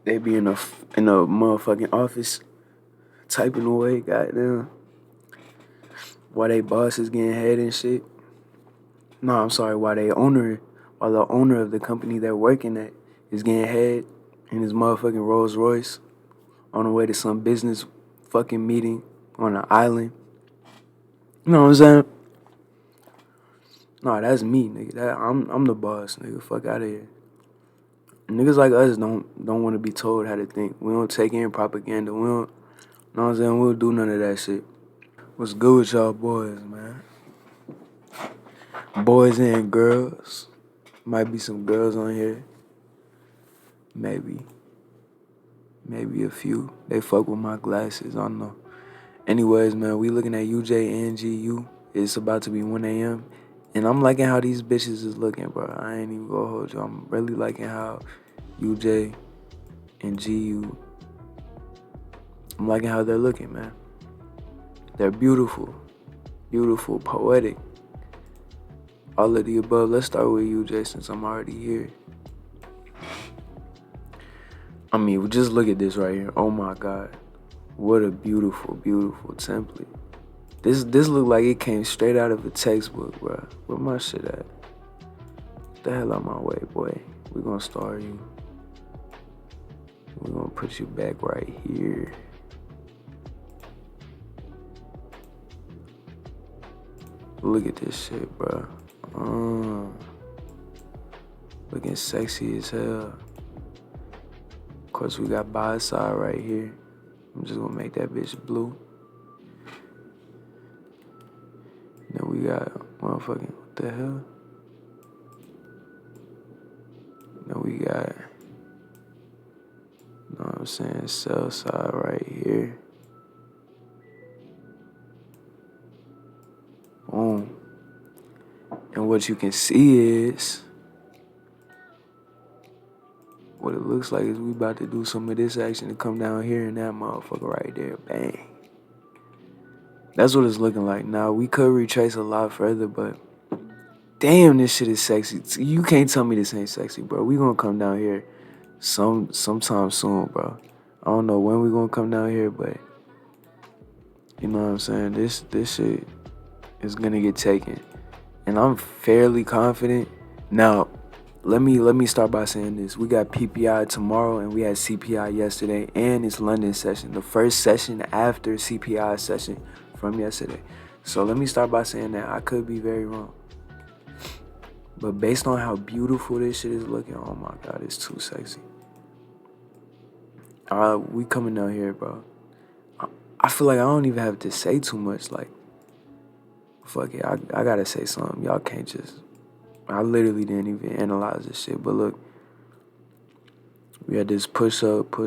They be in a motherfucking office typing away, goddamn, while they boss is getting head and shit. No, I'm sorry, while the owner of the company they're working at is getting head in his motherfucking Rolls Royce on the way to some business fucking meeting on an island. You know what I'm saying? Nah, that's me, nigga. I'm the boss, nigga. Fuck out of here. Niggas like us don't want to be told how to think. We don't take in propaganda. We don't, know what I'm saying? We don't do none of that shit. What's good with y'all boys, man? Boys and girls. Might be some girls on here. Maybe. Maybe a few. They fuck with my glasses. I don't know. Anyways, man, we looking at UJ and GU. It's about to be 1 a.m. And I'm liking how these bitches is looking, bro. I ain't even gonna hold you. I'm really liking how UJ and GU, I'm liking how they're looking, man. They're beautiful. Beautiful, poetic. All of the above. Let's start with UJ since I'm already here. I mean, just look at this right here. Oh my God. What a beautiful, beautiful template. This look like it came straight out of a textbook, bro. Where my shit at? Get the hell out my way, boy. We gonna start you. We gonna put you back right here. Look at this shit, bro. Looking sexy as hell. Of course, we got by side right here. I'm just gonna make that bitch blue. Then we got motherfucking, what the hell? Then we got, you know what I'm saying, cell side right here. Boom. And what you can see is, what it looks like is we about to do some of this action to come down here and that motherfucker right there. Bang. That's what it's looking like. Now, we could retrace a lot further, but damn, this shit is sexy. You can't tell me this ain't sexy, bro. We gonna come down here sometime soon, bro. I don't know when we gonna come down here, but you know what I'm saying? This shit is gonna get taken. And I'm fairly confident. Now, let me start by saying this. We got PPI tomorrow and we had CPI yesterday and it's London session. The first session after CPI session from yesterday. So let me start by saying that I could be very wrong. But based on how beautiful this shit is looking, oh my God, it's too sexy. We coming down here, bro. I feel like I don't even have to say too much. Like, fuck it, I gotta say something. Y'all can't just, I literally didn't even analyze this shit. But look, we had this push up.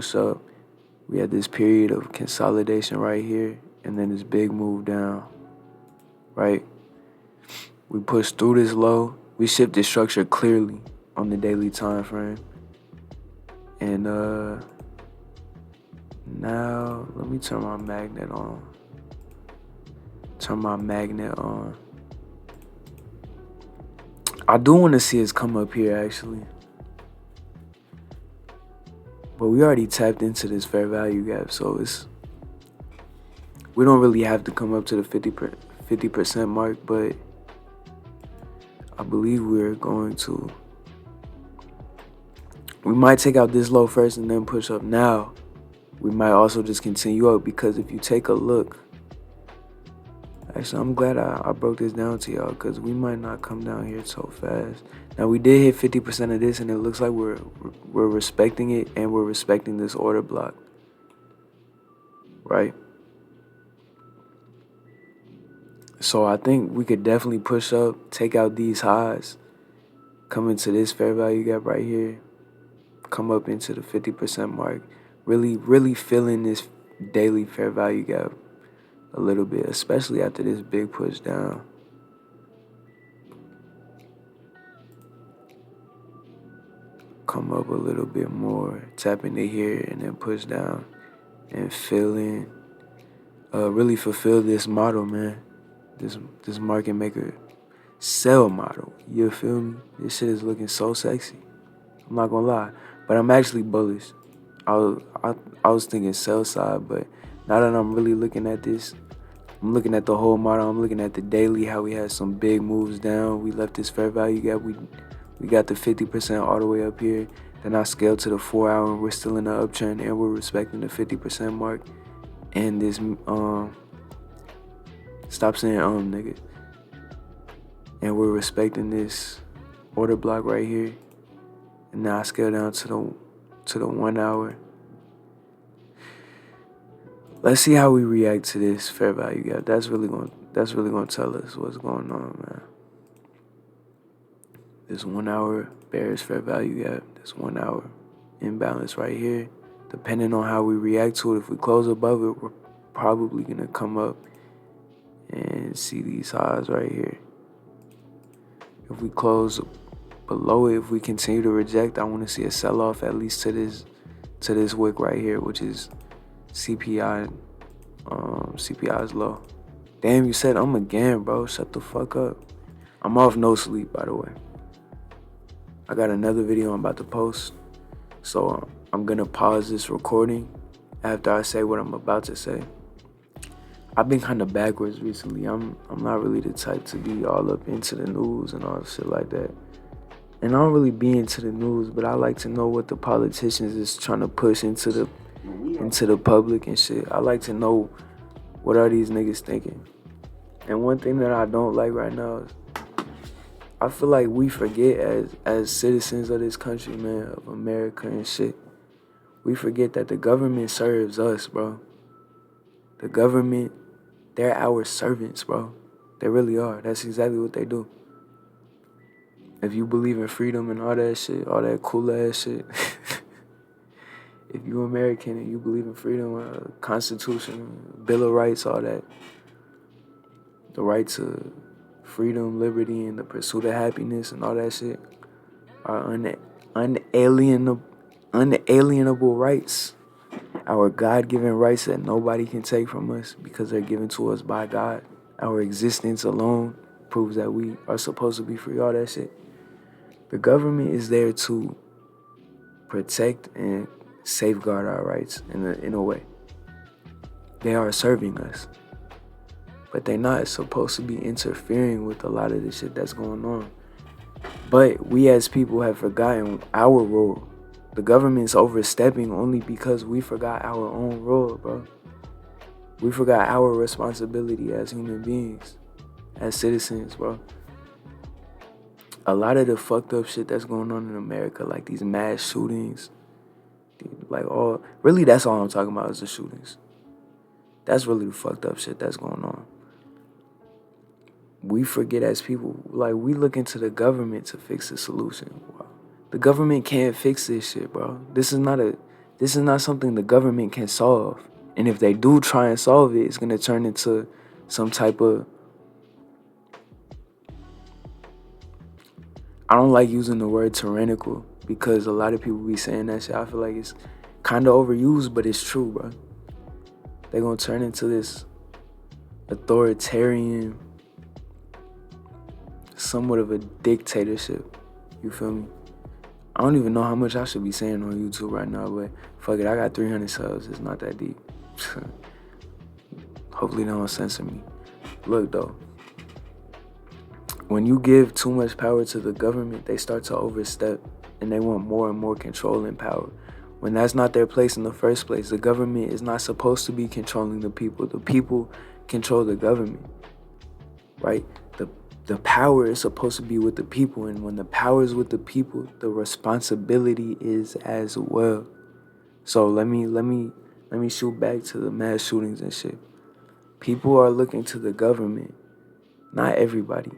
We had this period of consolidation right here, and then this big move down, right? We pushed through this low. We shifted structure clearly on the daily time frame. And now, let me turn my magnet on. I do want to see us come up here, actually. But we already tapped into this fair value gap, so we don't really have to come up to the 50% mark, but I believe we're going to. We might take out this low first and then push up. Now, we might also just continue up because if you take a look, actually, I'm glad I broke this down to y'all because we might not come down here so fast. Now, we did hit 50% of this, and it looks like we're respecting it, and we're respecting this order block, right? So I think we could definitely push up, take out these highs, come into this fair value gap right here, come up into the 50% mark, really feeling this daily fair value gap a little bit, especially after this big push down. Come up a little bit more, tap into here, and then push down and fill in. Really fulfill this model, man. This market maker sell model. You feel me? This shit is looking so sexy. I'm not gonna lie, but I'm actually bullish. I was thinking sell side, but now that I'm really looking at this, I'm looking at the whole model. I'm looking at the daily, how we had some big moves down. We left this fair value gap. We got the 50% all the way up here. Then I scaled to the 4 hour, and we're still in the uptrend, and we're respecting the 50% mark. And this stop saying nigga. And we're respecting this order block right here. And now I scale down to the 1 hour. Let's see how we react to this fair value gap. That's really gonna tell us what's going on, man. This 1 hour bearish fair value gap, this 1 hour imbalance right here. Depending on how we react to it, if we close above it, we're probably gonna come up and see these highs right here. If we close below it, if we continue to reject, I want to see a sell-off at least to this wick right here, which is CPI. CPI is low. Damn, you said again, bro. Shut the fuck up. I'm off no sleep, by the way. I got another video I'm about to post, so I'm gonna pause this recording after I say what I'm about to say. I've been kind of backwards recently. I'm not really the type to be all up into the news and all shit like that. And I don't really be into the news, but I like to know what the politicians is trying to push into the public and shit. I like to know what are these niggas thinking. And one thing that I don't like right now is I feel like we forget as citizens of this country, man, of America and shit. We forget that the government serves us, bro. The government, they're our servants, bro. They really are. That's exactly what they do. If you believe in freedom and all that shit, all that cool ass shit, if you American and you believe in freedom, Constitution, Bill of Rights, all that, the right to freedom, liberty, and the pursuit of happiness and all that shit are unalienable rights. Our God-given rights that nobody can take from us because they're given to us by God. Our existence alone proves that we are supposed to be free, all that shit. The government is there to protect and safeguard our rights in a way. They are serving us. But they're not supposed to be interfering with a lot of the shit that's going on. But we as people have forgotten our role. The government's overstepping only because we forgot our own role, bro. We forgot our responsibility as human beings, as citizens, bro. A lot of the fucked up shit that's going on in America, like these mass shootings, really that's all I'm talking about is the shootings. That's really the fucked up shit that's going on. We forget as people, we look into the government to fix the solution. Wow. The government can't fix this shit, bro. This is not something the government can solve. And if they do try and solve it, it's gonna turn into some type of, I don't like using the word tyrannical because a lot of people be saying that shit. I feel like it's kind of overused, but it's true, bro. They're gonna turn into this authoritarian, somewhat of a dictatorship. You feel me? I don't even know how much I should be saying on YouTube right now, but fuck it, I got 300 subs. It's not that deep. Hopefully they don't censor me. Look though, when you give too much power to the government, they start to overstep and they want more and more control and power. When that's not their place in the first place, the government is not supposed to be controlling the people. The people control the government, right? The power is supposed to be with the people, and when the power is with the people, the responsibility is as well. So let me shoot back to the mass shootings and shit. People are looking to the government, not everybody,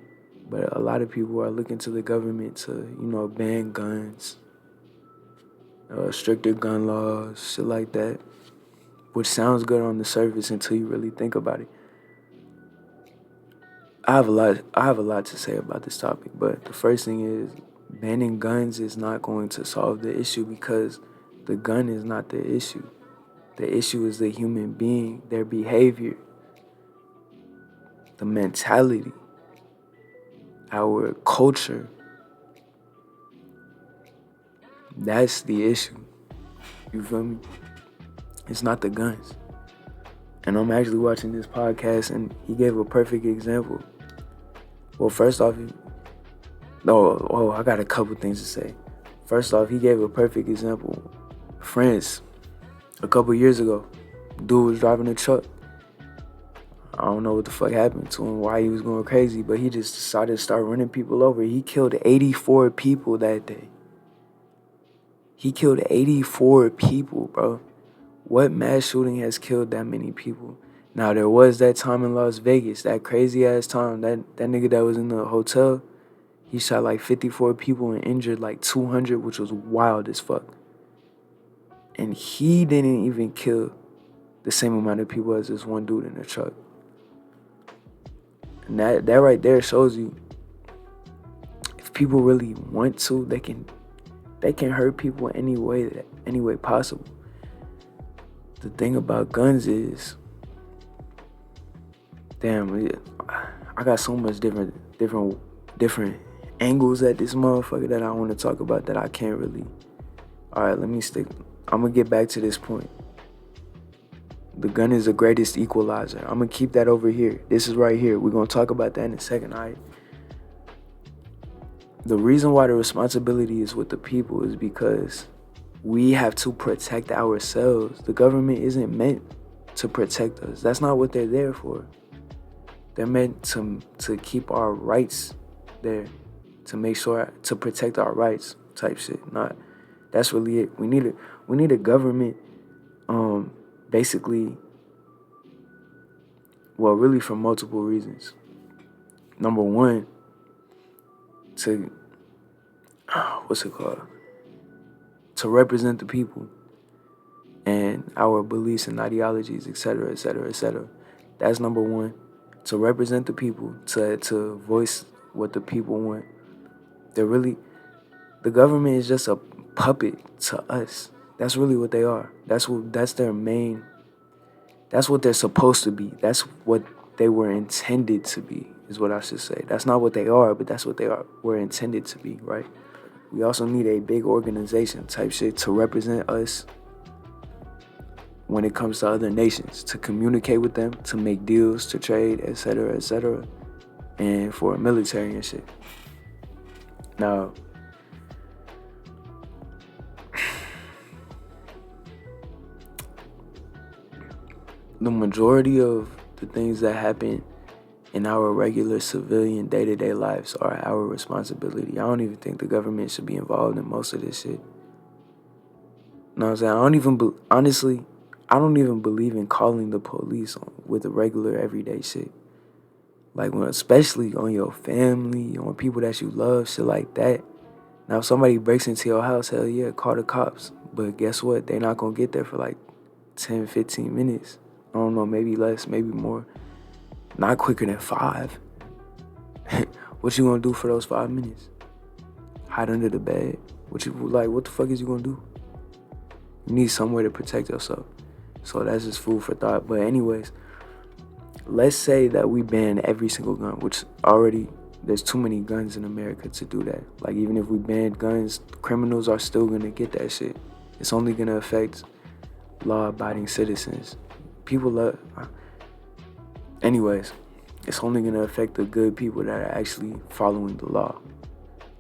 but a lot of people are looking to the government to, ban guns, stricter gun laws, shit like that, which sounds good on the surface until you really think about it. I have a lot to say about this topic, but the first thing is banning guns is not going to solve the issue because the gun is not the issue. The issue is the human being, their behavior, the mentality, our culture. That's the issue. You feel me? It's not the guns. And I'm actually watching this podcast, and he gave a perfect example. Well, first off, I got a couple things to say. First off, he gave a perfect example. France, a couple years ago, dude was driving a truck. I don't know what the fuck happened to him, why he was going crazy, but he just decided to start running people over. He killed 84 people that day. He killed 84 people, bro. What mass shooting has killed that many people? Now, there was that time in Las Vegas, that crazy ass time, that nigga that was in the hotel, he shot like 54 people and injured like 200, which was wild as fuck. And he didn't even kill the same amount of people as this one dude in the truck. And that right there shows you, if people really want to, they can hurt people any way possible. The thing about guns is, damn, I got so much different angles at this motherfucker that I want to talk about that I can't really. All right, I'm gonna get back to this point. The gun is the greatest equalizer. I'm gonna keep that over here. This is right here. We're gonna talk about that in a second, all right? The reason why the responsibility is with the people is because we have to protect ourselves. The government isn't meant to protect us. That's not what they're there for. They're meant to keep our rights there, to make sure, to protect our rights type shit. That's really it. We need a government, basically, well, really for multiple reasons. Number one, to to represent the people and our beliefs and ideologies, etc., etc., etc. That's number one. To represent the people, to voice what the people want. The government is just a puppet to us. That's really what they are. That's what they're supposed to be. That's what they were intended to be, is what I should say. That's not what they are, but that's what were intended to be, right? We also need a big organization type shit to represent us when it comes to other nations, to communicate with them, to make deals, to trade, etc., and for military and shit. Now, the majority of the things that happen in our regular civilian day-to-day lives are our responsibility. I don't even think the government should be involved in most of this shit. You know what I'm saying? I don't even believe in calling the police with the regular everyday shit. Like, especially on your family, on people that you love, shit like that. Now, if somebody breaks into your house, hell yeah, call the cops. But guess what? They're not going to get there for like 10, 15 minutes. I don't know, maybe less, maybe more. Not quicker than 5. What you gonna do for those 5 minutes? Hide under the bed? What the fuck is you gonna do? You need somewhere to protect yourself. So that's just food for thought. But anyways, let's say that we ban every single gun, which already, there's too many guns in America to do that. Like, even if we banned guns, criminals are still gonna get that shit. It's only gonna affect law-abiding citizens. Anyways, it's only going to affect the good people that are actually following the law.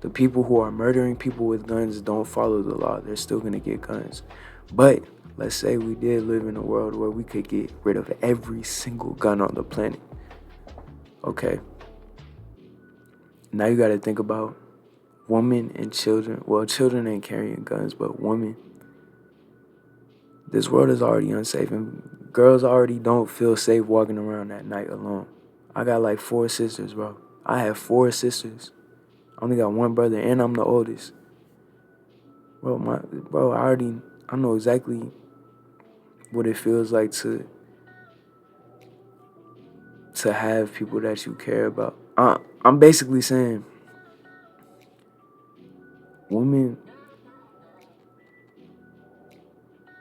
The people who are murdering people with guns don't follow the law. They're still going to get guns. But let's say we did live in a world where we could get rid of every single gun on the planet. Okay. Now you got to think about women and children. Well, children ain't carrying guns, but women. This world is already unsafe, and girls already don't feel safe walking around at night alone. I got like 4 sisters, bro. I have 4 sisters. I only got 1 brother, and I'm the oldest. I know exactly what it feels like to have people that you care about. I'm basically saying, women.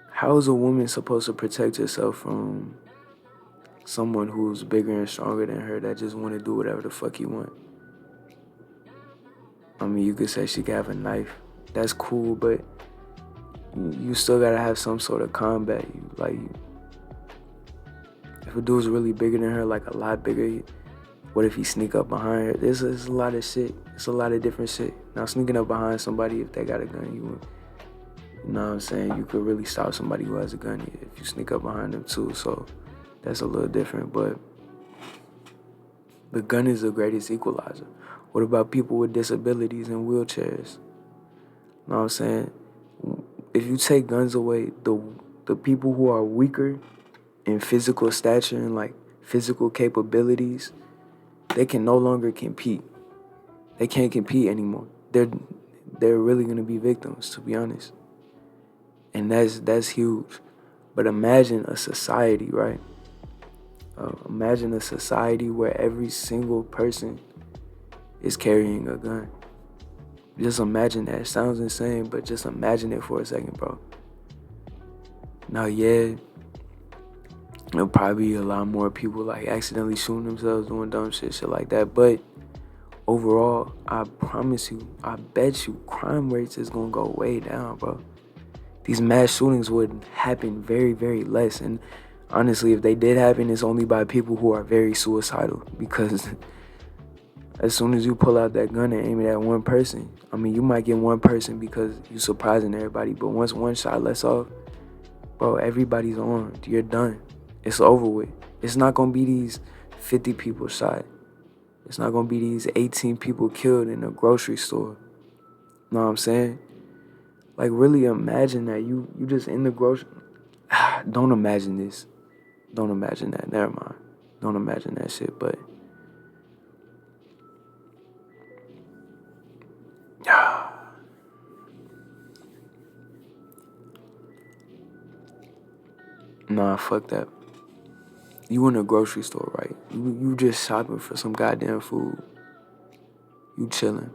How is a woman supposed to protect herself from someone who's bigger and stronger than her that just want to do whatever the fuck you want? I mean, you could say she could have a knife. That's cool, but you still gotta have some sort of combat. Like, if a dude's really bigger than her, like a lot bigger, what if he sneak up behind her? There's a lot of shit. It's a lot of different shit. Now, sneaking up behind somebody, if they got a gun, you know what I'm saying? You could really stop somebody who has a gun if you sneak up behind them too. So that's a little different. But the gun is the greatest equalizer. What about people with disabilities and wheelchairs? You know what I'm saying? If you take guns away, the people who are weaker in physical stature and like physical capabilities, they can no longer compete. They can't compete anymore. They're really gonna be victims, to be honest. And that's huge. But imagine a society, right? Imagine a society where every single person is carrying a gun. Just imagine that. It sounds insane, but just imagine it for a second, bro. Now, yeah, there'll probably be a lot more people like accidentally shooting themselves, doing dumb shit like that. But overall, I promise you, I bet you crime rates is gonna go way down, bro. These mass shootings would happen very, very less. And honestly, if they did happen, it's only by people who are very suicidal. Because as soon as you pull out that gun and aim it at one person, I mean, you might get one person because you're surprising everybody. But once one shot lets off, bro, everybody's armed. You're done. It's over with. It's not going to be these 50 people shot. It's not going to be these 18 people killed in a grocery store. Know what I'm saying? Like, really imagine that you just in the grocery. Don't imagine this. Don't imagine that. Never mind. Don't imagine that shit, but nah, fuck that. You in a grocery store, right? You just shopping for some goddamn food. You chilling.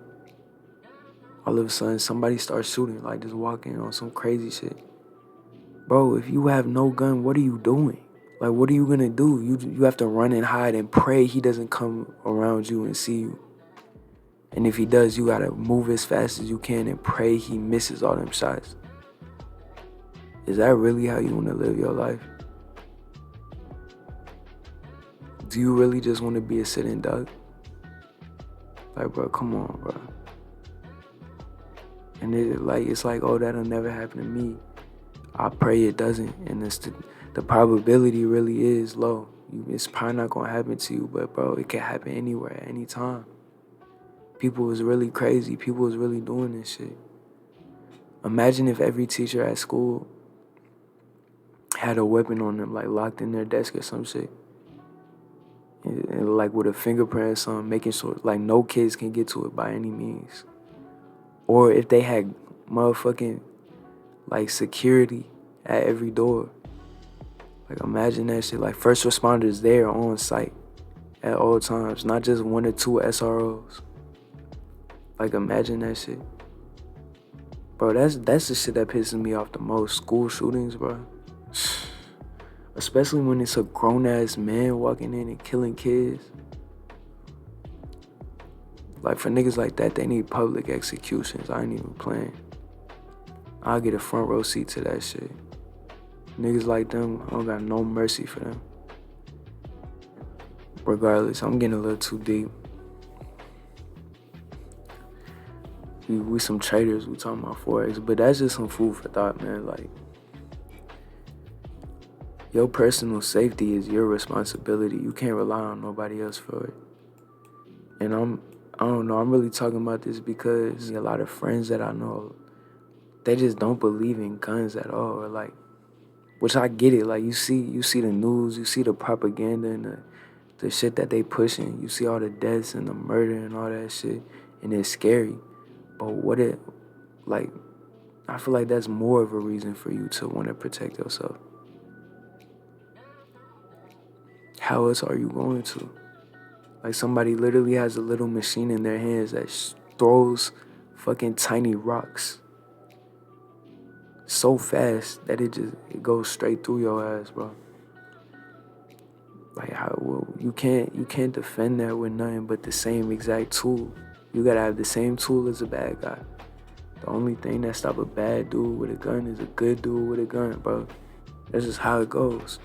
All of a sudden, somebody starts shooting, like just walking on some crazy shit. Bro, if you have no gun, what are you doing? Like, what are you gonna do? You have to run and hide and pray he doesn't come around you and see you. And if he does, you gotta move as fast as you can and pray he misses all them shots. Is that really how you wanna live your life? Do you really just wanna be a sitting duck? Like, bro, come on, bro. And it's like, oh, that'll never happen to me. I pray it doesn't. And the probability really is low. It's probably not gonna happen to you, but bro, it can happen anywhere at any time. People was really crazy. People was really doing this shit. Imagine if every teacher at school had a weapon on them, like locked in their desk or some shit. And like with a fingerprint or something, making sure like no kids can get to it by any means. Or if they had motherfucking like security at every door. Like imagine that shit. Like first responders there on site at all times, not just 1 or 2 SROs. Like imagine that shit. Bro, that's the shit that pisses me off the most. School shootings, bro. Especially when it's a grown-ass man walking in and killing kids. Like, for niggas like that, they need public executions. I ain't even playing. I'll get a front row seat to that shit. Niggas like them, I don't got no mercy for them. Regardless, I'm getting a little too deep. We some traders, we talking about Forex, but that's just some food for thought, man. Like, your personal safety is your responsibility. You can't rely on nobody else for it. And I don't know, I'm really talking about this because a lot of friends that I know, they just don't believe in guns at all. Or like, which I get it. Like you see the news, you see the propaganda and the shit that they pushing. You see all the deaths and the murder and all that shit, and it's scary. But I feel like that's more of a reason for you to want to protect yourself. How else are you going to? Like somebody literally has a little machine in their hands that throws fucking tiny rocks so fast that it goes straight through your ass, bro. Like you can't defend that with nothing but the same exact tool. You gotta have the same tool as a bad guy. The only thing that stop a bad dude with a gun is a good dude with a gun, bro. That's just how it goes.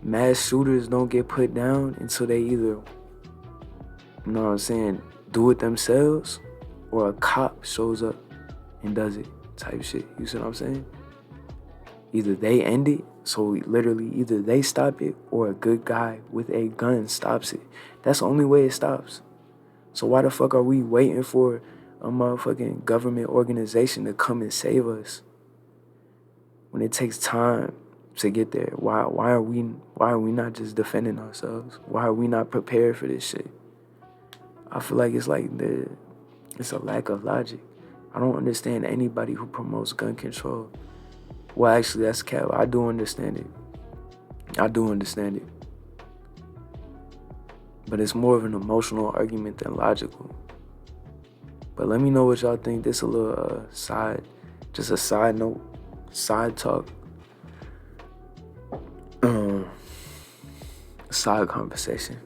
Mass shooters don't get put down until they either, you know what I'm saying, do it themselves, or a cop shows up and does it, type shit. You see what I'm saying? Either they end it, so literally either they stop it, or a good guy with a gun stops it. That's the only way it stops. So why the fuck are we waiting for a motherfucking government organization to come and save us when it takes time to get there? Why are we not just defending ourselves? Why are we not prepared for this shit? I feel like it's a lack of logic. I don't understand anybody who promotes gun control. Well, actually, that's cap. I do understand it. But it's more of an emotional argument than logical. But let me know what y'all think. This a little just a side note, side talk, side conversation.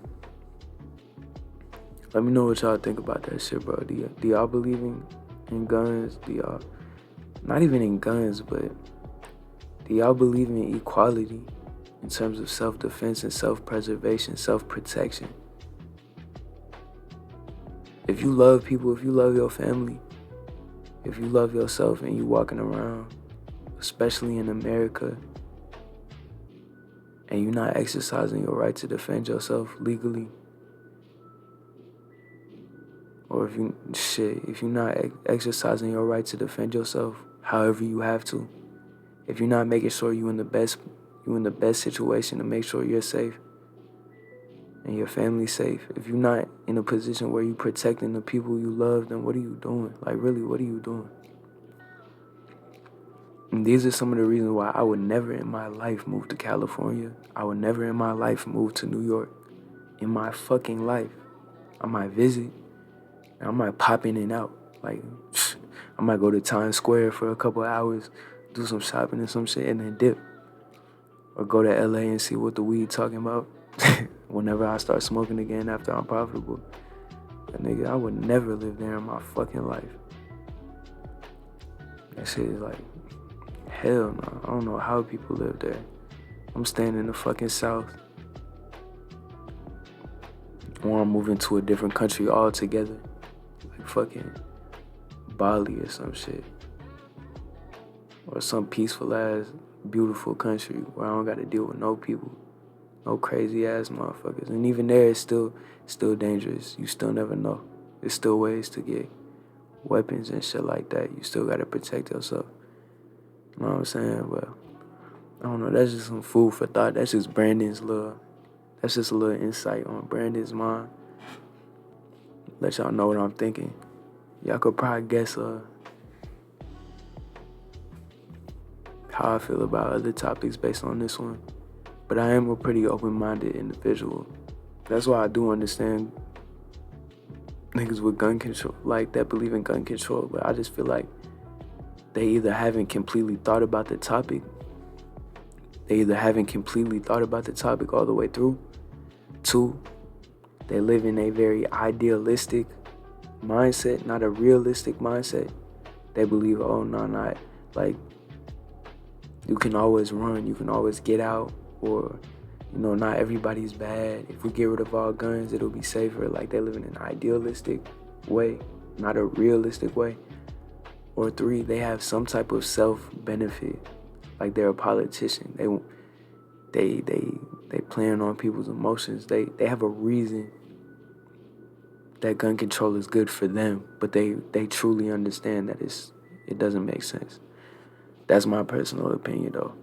Let me know what y'all think about that shit, bro. Do y'all believe in guns? Do y'all, not even in guns, but do y'all believe in equality in terms of self-defense and self-preservation, self-protection? If you love people, if you love your family, if you love yourself and you walking around, especially in America, and you're not exercising your right to defend yourself legally, or if you're not exercising your right to defend yourself however you have to, if you're not making sure you're in the best situation to make sure you're safe and your family's safe, if you're not in a position where you're protecting the people you love, then what are you doing? Like, really, what are you doing? And these are some of the reasons why I would never in my life move to California. I would never in my life move to New York. In my fucking life. I might visit. I might pop in and out. Like, I might go to Times Square for a couple of hours, do some shopping and some shit, and then dip. Or go to LA and see what the weed talking about whenever I start smoking again after I'm profitable. But nigga, I would never live there in my fucking life. That shit is like, hell no. I don't know how people live there. I'm staying in the fucking South. Or I'm moving to a different country altogether. Like fucking Bali or some shit. Or some peaceful ass, beautiful country where I don't gotta deal with no people. No crazy ass motherfuckers. And even there, it's still dangerous. You still never know. There's still ways to get weapons and shit like that. You still gotta protect yourself. You know what I'm saying? But I don't know. That's just some food for thought. That's just that's just a little insight on Brandon's mind. Let y'all know what I'm thinking. Y'all could probably guess how I feel about other topics based on this one. But I am a pretty open-minded individual. That's why I do understand niggas with gun control, like that believe in gun control. But I just feel like they either haven't completely thought about the topic. All the way through. 2, they live in a very idealistic mindset, not a realistic mindset. They believe, oh, no, not like you can always run, you can always get out, or, you know, not everybody's bad. If we get rid of all guns, it'll be safer. Like, they live in an idealistic way, not a realistic way. Or 3, they have some type of self-benefit. Like, they're a politician. They playing on people's emotions. They have a reason that gun control is good for them, but they truly understand that it doesn't make sense. That's my personal opinion, though.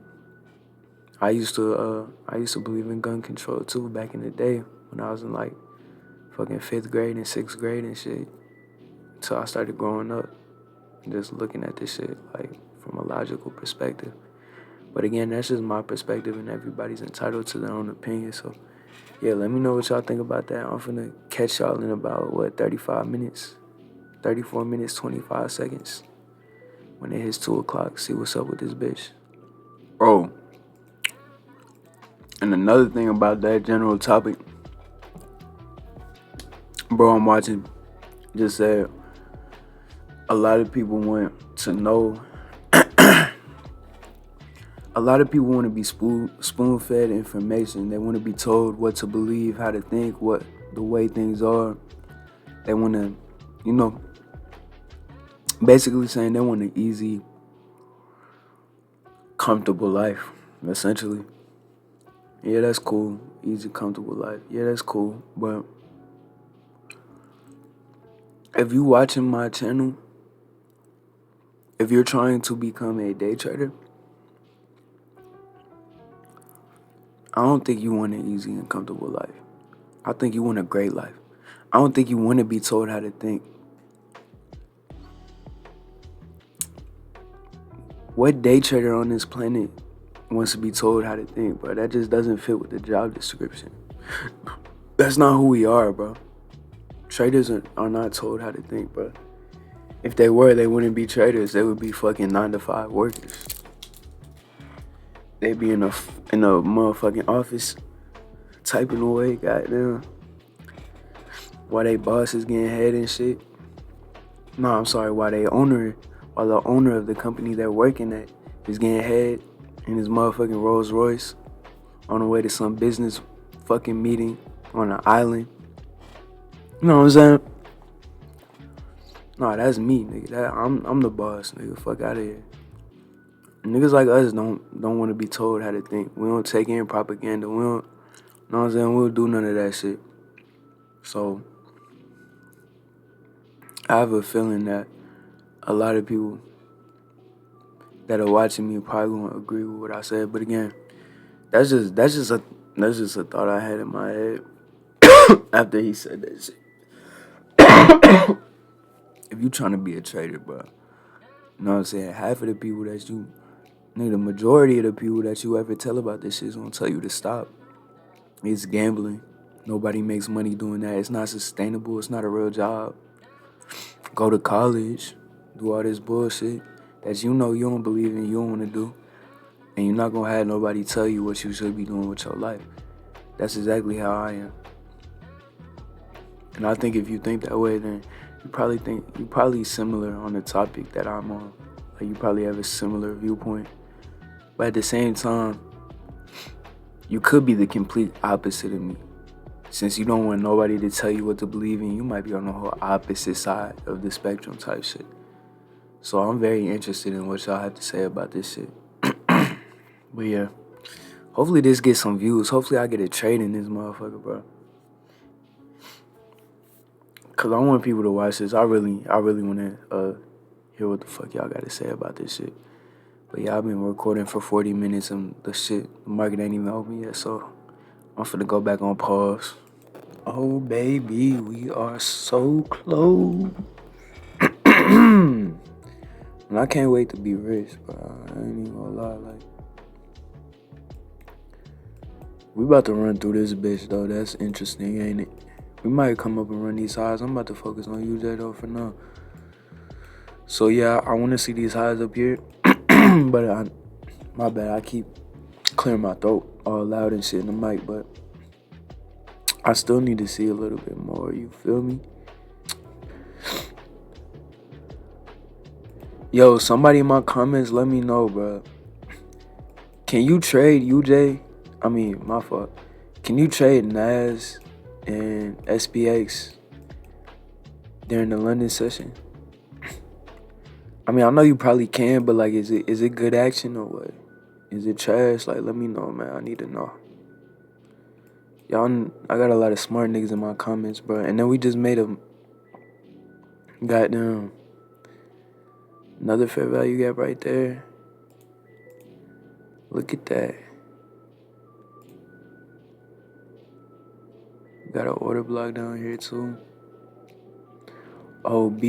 I used to believe in gun control too back in the day when I was in like fucking 5th grade and 6th grade and shit. So I started growing up and just looking at this shit like from a logical perspective. But again, that's just my perspective, and everybody's entitled to their own opinion. So yeah, let me know what y'all think about that. I'm finna catch y'all in about 34 minutes, 25 seconds. When it hits 2 o'clock, see what's up with this bitch. Bro. And another thing about that general topic, bro, I'm watching, just said, a lot of people want to know. A lot of people want to be spoon-fed information. They want to be told what to believe, how to think, what the way things are. They want to, basically saying they want an easy, comfortable life, essentially. Yeah, that's cool. Easy, comfortable life. Yeah, that's cool. But if you watching my channel, if you're trying to become a day trader, I don't think you want an easy and comfortable life. I think you want a great life. I don't think you want to be told how to think. What day trader on this planet wants to be told how to think, bro? That just doesn't fit with the job description. That's not who we are, bro. Traders are not told how to think, bro. If they were, they wouldn't be traders. They would be fucking 9-to-5 workers. They'd be in a motherfucking office typing away, goddamn. While they boss is getting head and shit. No, I'm sorry, while the owner of the company they're working at is getting head in his motherfucking Rolls Royce on the way to some business fucking meeting on an island. You know what I'm saying? Nah, that's me, nigga. I'm the boss, nigga. Fuck out of here. Niggas like us don't want to be told how to think. We don't take in propaganda. We don't, you know what I'm saying? We don't do none of that shit. So, I have a feeling that a lot of people that are watching me probably won't agree with what I said. But again, that's just a thought I had in my head after he said that shit. If you trying to be a trader, bro, you know what I'm saying? Half of the people that you, the majority of the people that you ever tell about this shit is gonna tell you to stop. It's gambling. Nobody makes money doing that. It's not sustainable. It's not a real job. Go to college, do all this bullshit that you know you don't believe in, you don't want to do, and you're not gonna have nobody tell you what you should be doing with your life. That's exactly how I am. And I think if you think that way, then you're probably similar on the topic that I'm on. Like you probably have a similar viewpoint. But at the same time, you could be the complete opposite of me. Since you don't want nobody to tell you what to believe in, you might be on the whole opposite side of the spectrum type shit. So I'm very interested in what y'all have to say about this shit. But yeah, hopefully this gets some views. Hopefully I get a trade in this motherfucker, bro. Cause I want people to watch this. I really want to hear what the fuck y'all got to say about this shit. But yeah, I've been recording for 40 minutes and the market ain't even open yet, so I'm finna go back on pause. Oh baby, we are so close. And I can't wait to be rich, bro. I ain't even gonna lie, like. We about to run through this bitch though. That's interesting, ain't it? We might come up and run these highs. I'm about to focus on UJ though for now. So yeah, I want to see these highs up here. But my bad, I keep clearing my throat all loud and shit in the mic, but I still need to see a little bit more, you feel me? Yo, somebody in my comments, let me know, bro. Can you trade UJ? I mean, my fault. Can you trade NAS and SPX during the London session? I mean, I know you probably can, but like, is it good action or what? Is it trash? Like, let me know, man. I need to know. Y'all, I got a lot of smart niggas in my comments, bro. And then we just made a goddamn another fair value gap right there. Look at that. Got an order block down here too. OB.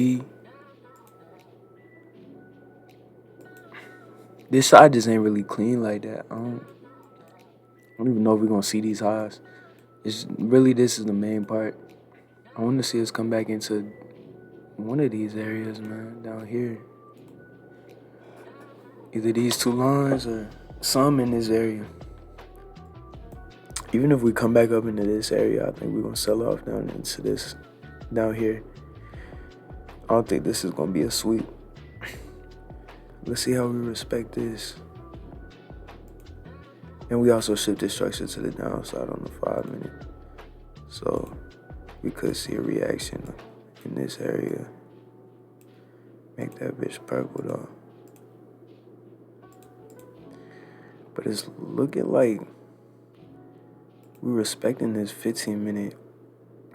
This side just ain't really clean like that. I don't even know if we're gonna see these highs. It's really, this is the main part. I want to see us come back into one of these areas, man, down here. Either these two lines or some in this area. Even if we come back up into this area, I think we're gonna sell off down into this, down here. I don't think this is gonna be a sweep. Let's see how we respect this. And we also shifted structure to the downside on the 5 minute. So we could see a reaction in this area. Make that bitch purple though. But it's looking like we're respecting this 15 minute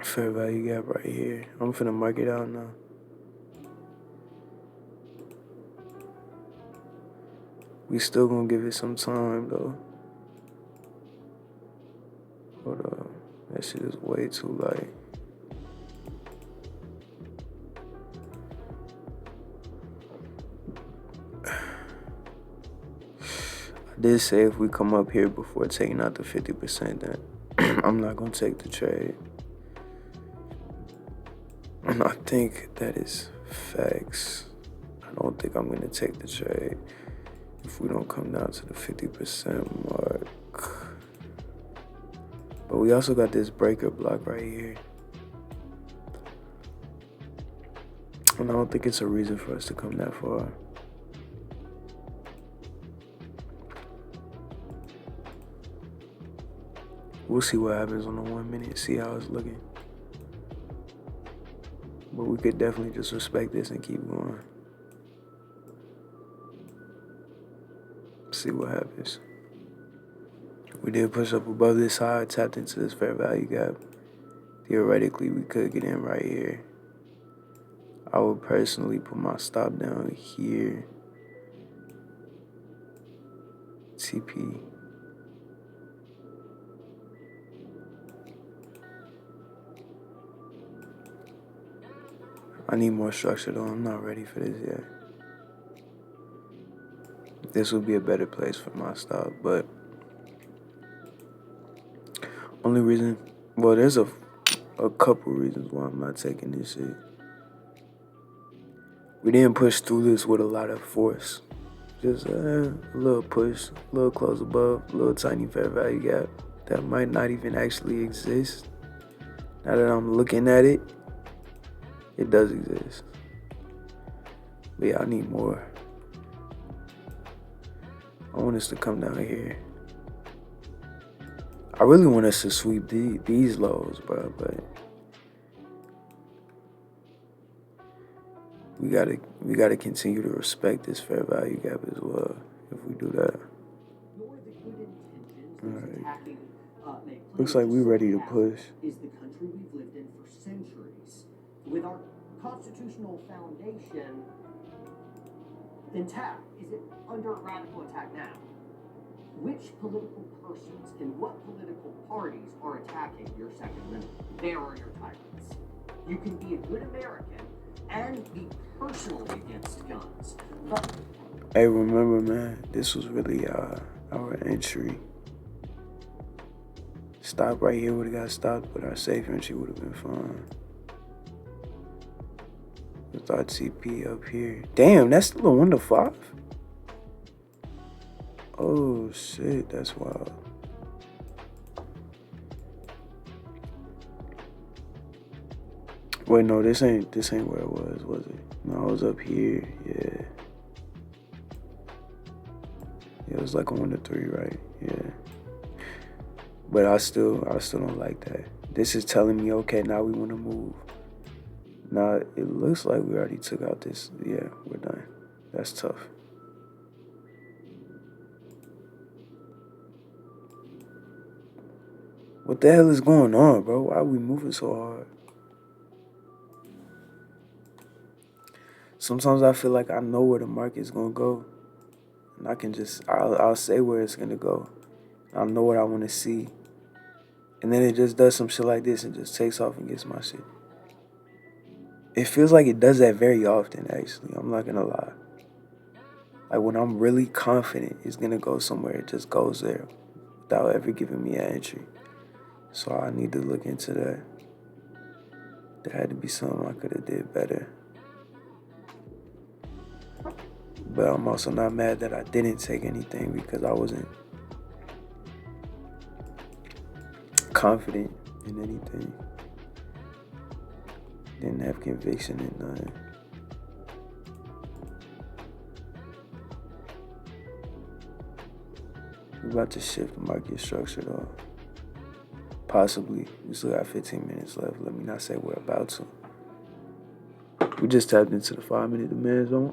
fair value gap right here. I'm finna mark it out now. We still gonna give it some time though. Hold up. That shit is way too light. I did say if we come up here before taking out the 50%, then I'm not gonna take the trade. And I think that is facts. I don't think I'm gonna take the trade if we don't come down to the 50% mark. But we also got this breaker block right here. And I don't think it's a reason for us to come that far. We'll see what happens on the 1 minute, see how it's looking. But we could definitely just respect this and keep going. See what happens. We did push up above this high, tapped into this fair value gap. Theoretically, we could get in right here. I would personally put my stop down here. TP. I need more structure though. I'm not ready for this yet. This would be a better place for my stop, but only reason, well, there's a couple reasons why I'm not taking this shit. We didn't push through this with a lot of force. Just a little push, a little close above, a little tiny fair value gap that might not even actually exist. Now that I'm looking at it, it does exist. But yeah, I need more. I want us to come down here. I really want us to sweep these lows, bro, but we gotta continue to respect this fair value gap as well. If we do that, all right. Looks like we're ready to push. Is the country we've lived in for centuries, with our constitutional foundation intact. Is it under radical attack now? Which political persons and what political parties are attacking your Second Amendment? There are your tyrants. You can be a good American and be personally against guns. But hey, remember, man, this was really our entry. Stop right here would have got stopped, but our safe entry would have been fine. With our TP up here. Damn, that's still a 1 to 5? Oh shit, that's wild. Wait, no, this ain't where it was it? No, I was up here, yeah. Yeah, it was like a 1 to 3, right? Yeah. But I still don't like that. This is telling me, okay, now we want to move. Now it looks like we already took out this. Yeah, we're done. That's tough. What the hell is going on, bro? Why are we moving so hard? Sometimes I feel like I know where the market's gonna go. And I can I'll say where it's gonna go. I know what I want to see. And then it just does some shit like this and just takes off and gets my shit. It feels like it does that very often, actually. I'm not gonna lie. Like when I'm really confident it's gonna go somewhere, it just goes there without ever giving me an entry. So I need to look into that. There had to be something I could have did better. But I'm also not mad that I didn't take anything because I wasn't confident in anything. Didn't have conviction in nothing. We about to shift the market structure though. Possibly. We still got 15 minutes left. Let me not say we're about to. We just tapped into the 5-minute demand zone.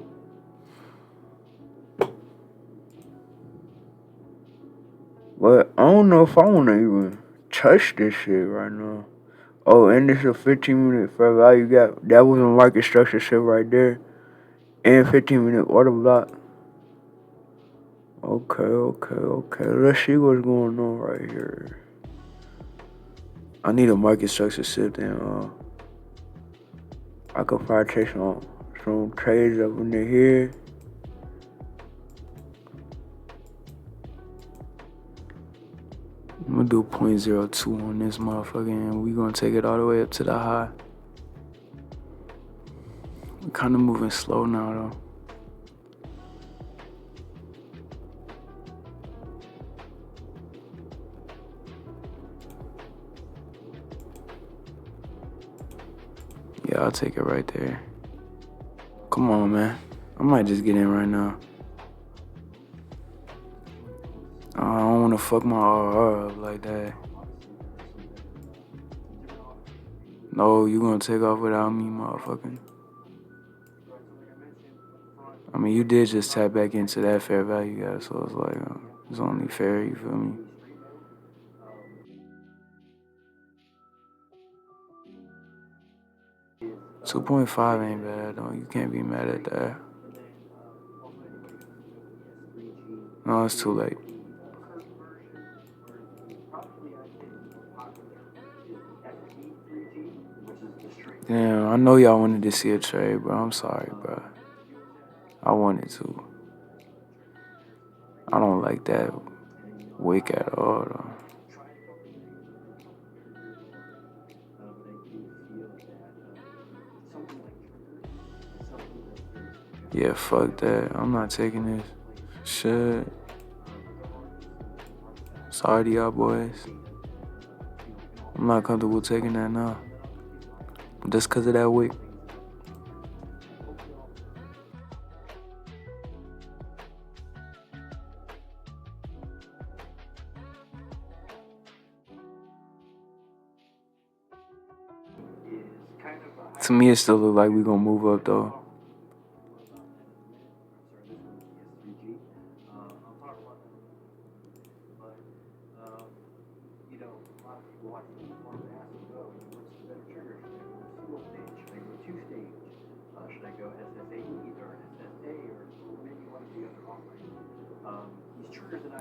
But I don't know if I want to even touch this shit right now. Oh, and this is a 15-minute fair value gap. That was a market structure shit right there. And 15-minute order block. Okay. Let's see what's going on right here. I need a market structure shift and I could probably take some trades up in here. I'm gonna do 0.02 on this motherfucker and we gonna take it all the way up to the high. We're kinda moving slow now though. Yeah, I'll take it right there. Come on, man. I might just get in right now. I don't wanna fuck my RR up like that. No, you gonna take off without me, motherfucker. I mean, you did just tap back into that fair value, guys, so it's like, it's only fair, you feel me? $2.5 ain't bad, though. You can't be mad at that. No, it's too late. Damn, I know y'all wanted to see a trade, bro. I'm sorry, bro. I wanted to. I don't like that wick at all, though. Yeah, fuck that. I'm not taking this shit. Sorry to y'all boys. I'm not comfortable taking that now. Just because of that wick. To me, it still look like we gonna move up, though.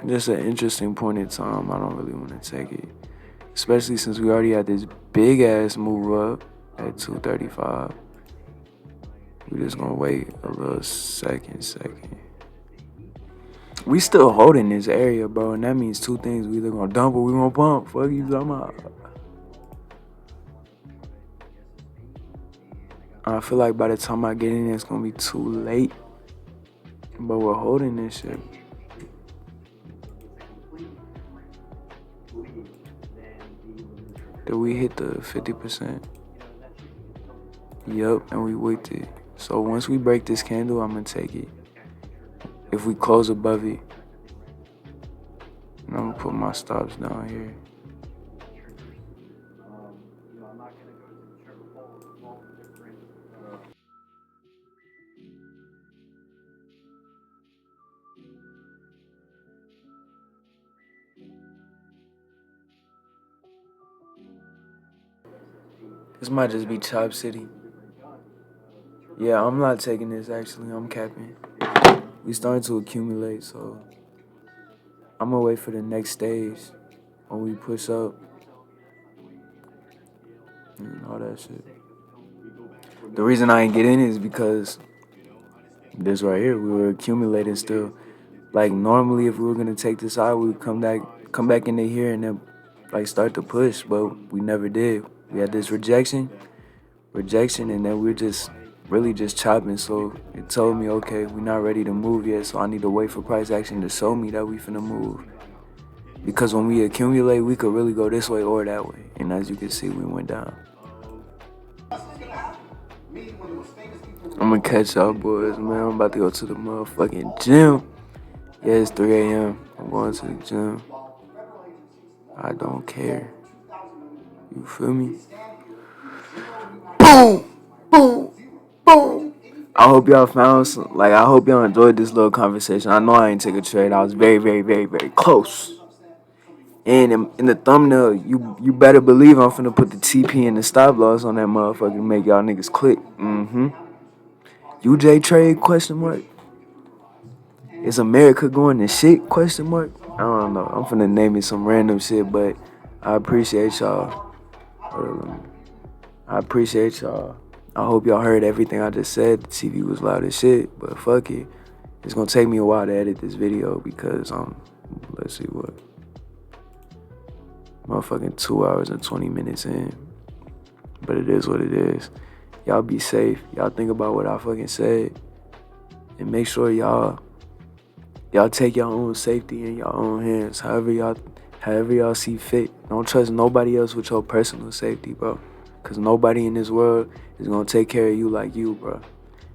Just an interesting point in time. I don't really want to take it. Especially since we already had this big ass move up at 235. We just gonna wait a little second. We still holding this area, bro, and that means two things. We either gonna dump or we gonna pump. Fuck you talking about. I feel like by the time I get in, it's gonna be too late. But we're holding this shit. Did we hit the 50%? Yup, and we wicked it. So once we break this candle, I'm gonna take it. If we close above it, and I'm gonna put my stops down here. This might just be Chop City. Yeah, I'm not taking this actually. I'm capping. We starting to accumulate, so I'm gonna wait for the next stage when we push up and all that shit. The reason I ain't get in is because this right here, we were accumulating still. Like normally, if we were gonna take this out, we would come back into here and then like start to push, but we never did. We had this rejection, and then we're just really just chopping. So it told me, okay, we're not ready to move yet, so I need to wait for price action to show me that we finna move. Because when we accumulate, we could really go this way or that way. And as you can see, we went down. I'm gonna catch y'all boys, man. I'm about to go to the motherfucking gym. Yeah, it's 3 a.m. I'm going to the gym. I don't care. You feel me? Boom! Boom! Boom! I hope y'all found some, I hope y'all enjoyed this little conversation. I know I ain't take a trade. I was very, very, very, very close. And in the thumbnail, you better believe I'm finna put the TP and the stop loss on that motherfucker to make y'all niggas click. UJ trade, question mark? Is America going to shit, question mark? I don't know. I'm finna name it some random shit, but I appreciate y'all. I appreciate y'all. I hope y'all heard everything I just said. The TV was loud as shit, but fuck it. It's gonna take me a while to edit this video because let's see what. Motherfucking 2 hours and 20 minutes in. But it is what it is. Y'all be safe. Y'all think about what I fucking said. And make sure y'all take your own safety in your own hands. However y'all see fit. Don't trust nobody else with your personal safety, bro. Cause nobody in this world is gonna take care of you like you, bro.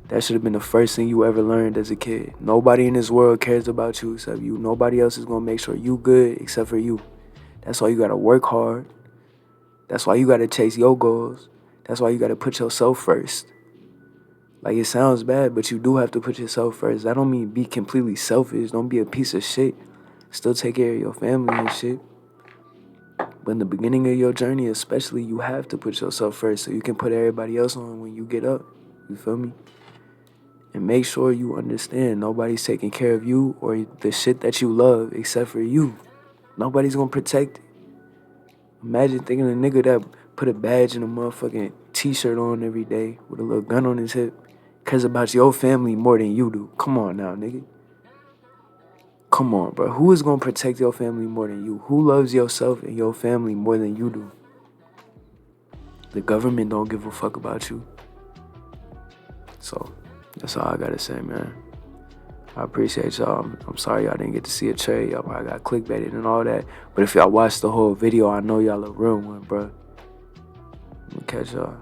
That should have been the first thing you ever learned as a kid. Nobody in this world cares about you except you. Nobody else is gonna make sure you good except for you. That's why you gotta work hard. That's why you gotta chase your goals. That's why you gotta put yourself first. Like, it sounds bad, but you do have to put yourself first. That don't mean be completely selfish. Don't be a piece of shit. Still take care of your family and shit. But in the beginning of your journey, especially, you have to put yourself first so you can put everybody else on when you get up. You feel me? And make sure you understand nobody's taking care of you or the shit that you love except for you. Nobody's gonna protect it. Imagine thinking a nigga that put a badge and a motherfucking t-shirt on every day with a little gun on his hip cares about your family more than you do. Come on now, nigga. Come on, bro. Who is gonna protect your family more than you? Who loves yourself and your family more than you do? The government don't give a fuck about you. So, that's all I gotta say, man. I appreciate y'all. I'm sorry y'all didn't get to see a trade. Y'all probably got clickbaited and all that. But if y'all watched the whole video, I know y'all a real one, bro. I'm gonna catch y'all.